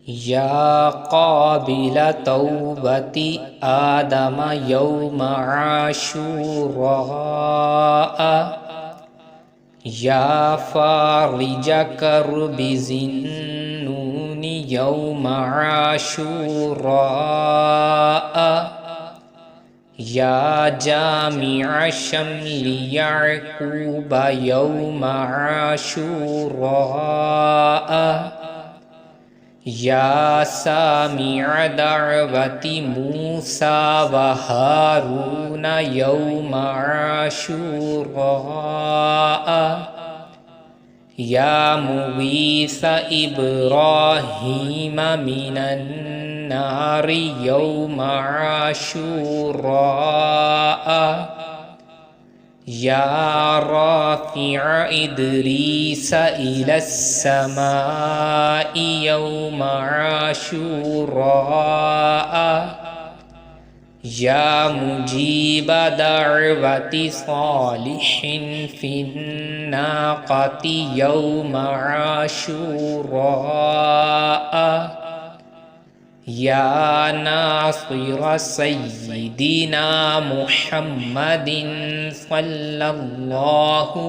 या क़ाबिल तौबति आदम यौम आशूरा या फ़ारिज कर्बि ज़िन्नूनि यौम आशूरा या जामिअ शम्लि यअक़ूब यौम आशूरा या सामिअ दअवति मूसा व हारून यौम आशूरा या मुगीस इब्राहीम मिनन नारि यौम आशूरा या राफ़िअ इद्रीस इलस्समाइ यौम आशूरा या मुजीब दअवति सालिहिन फिन्नाक़ति यौम आशूरा या नासिर सय्यिदिना मुहम्मदिन सल्लल्लाहु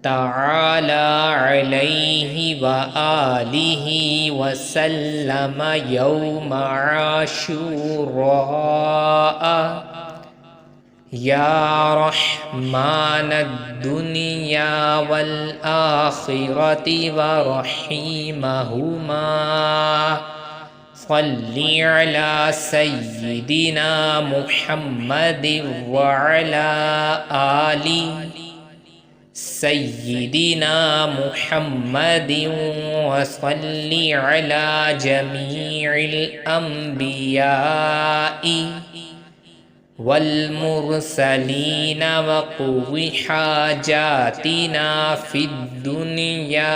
तआला अलैहि व आलिहि वसल्लम यौम आशूरा या रहमानद दुनिया वल आखिरति व रहीमहुमा सल्लि अला सय्यिदिना मुहम्मदिन व अला आलि सय्यिदिना मुहम्मदिन व सल्लि अला जमीइल अंबियाइ वल मुरसलीन व क़ुज़ि हाजातिना फिद दुनिया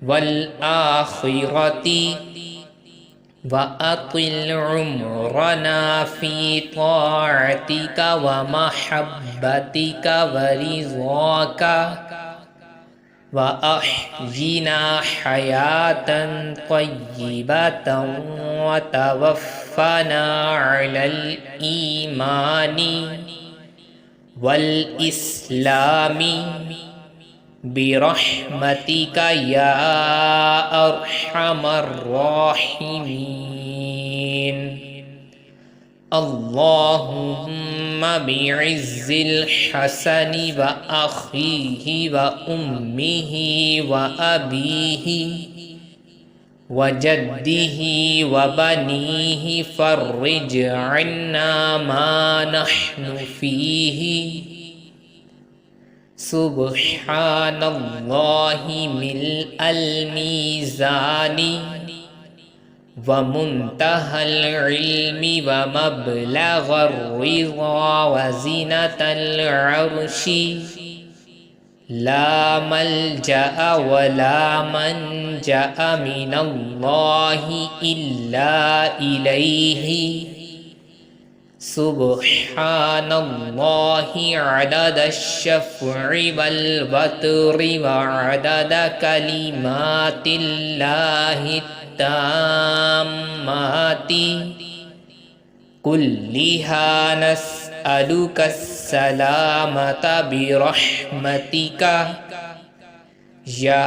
वल आखिरति व अतिल उम्रना फी ताअतिका व महब्बतिका व रिज़ाका व अहयिना हयातन तय्यिबतन व तवफ़्फ़ना अलल ईमानी वल इस्लामी बिरहमतिका या अरहमर राहिमीन। अल्लाहुम्मा बिइज़्ज़िल हसनि व अख़ीहि व उम्मिहि व अबीहि व जद्दिहि व बनीहि फ़र्रिज अन्ना मा नहनु फ़ीहि। सुब्हानल्लाहि मिल्अल मीज़ानी व मुंतहल इल्मि व मबलग़र रिज़ा व ज़ीनतल अर्शी ला मल्जअ व ला मंजअ मिनल्लाहि इल्ला इलैहि। सुब्हानल्लाहि अददश-शफ़्इ वल वत्रि व अदद कलिमातिल्लाहि ताम्माति कुल्लिहा नस्अलुकस्सलामता बिरहमतिका या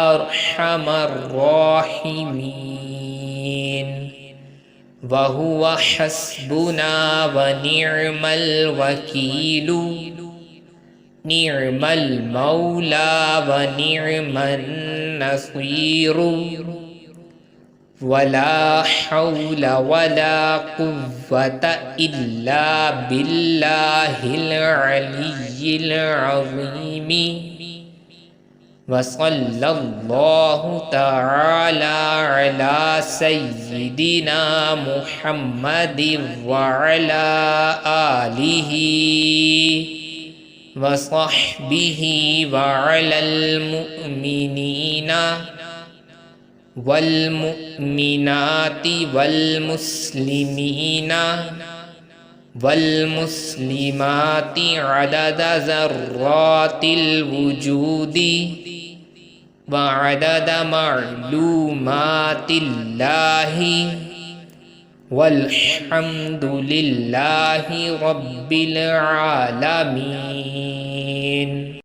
अरहमर राहिमीन। वहुवा हस्बुना व निअमल वकीलु निअमल मौला व निअमन नसीरु वला हौल वला कुव्वता इल्ला बिल्लाहिल अलिय्यिल अज़ीम। वसल्लल्लाहु तआला अला सय्यिदिना मुहम्मदिन व अला आलिहि व सहबिहि व अलल मुअ्मिनीना वल मुअ्मिनाति वल मुस्लिमीना वल मुस्लिमाति अदद ज़र्रातिल वुजूदी वअदद मालूमातिल्लाहि वल्हम्दुलिल्लाहि रब्बिल आलमीन।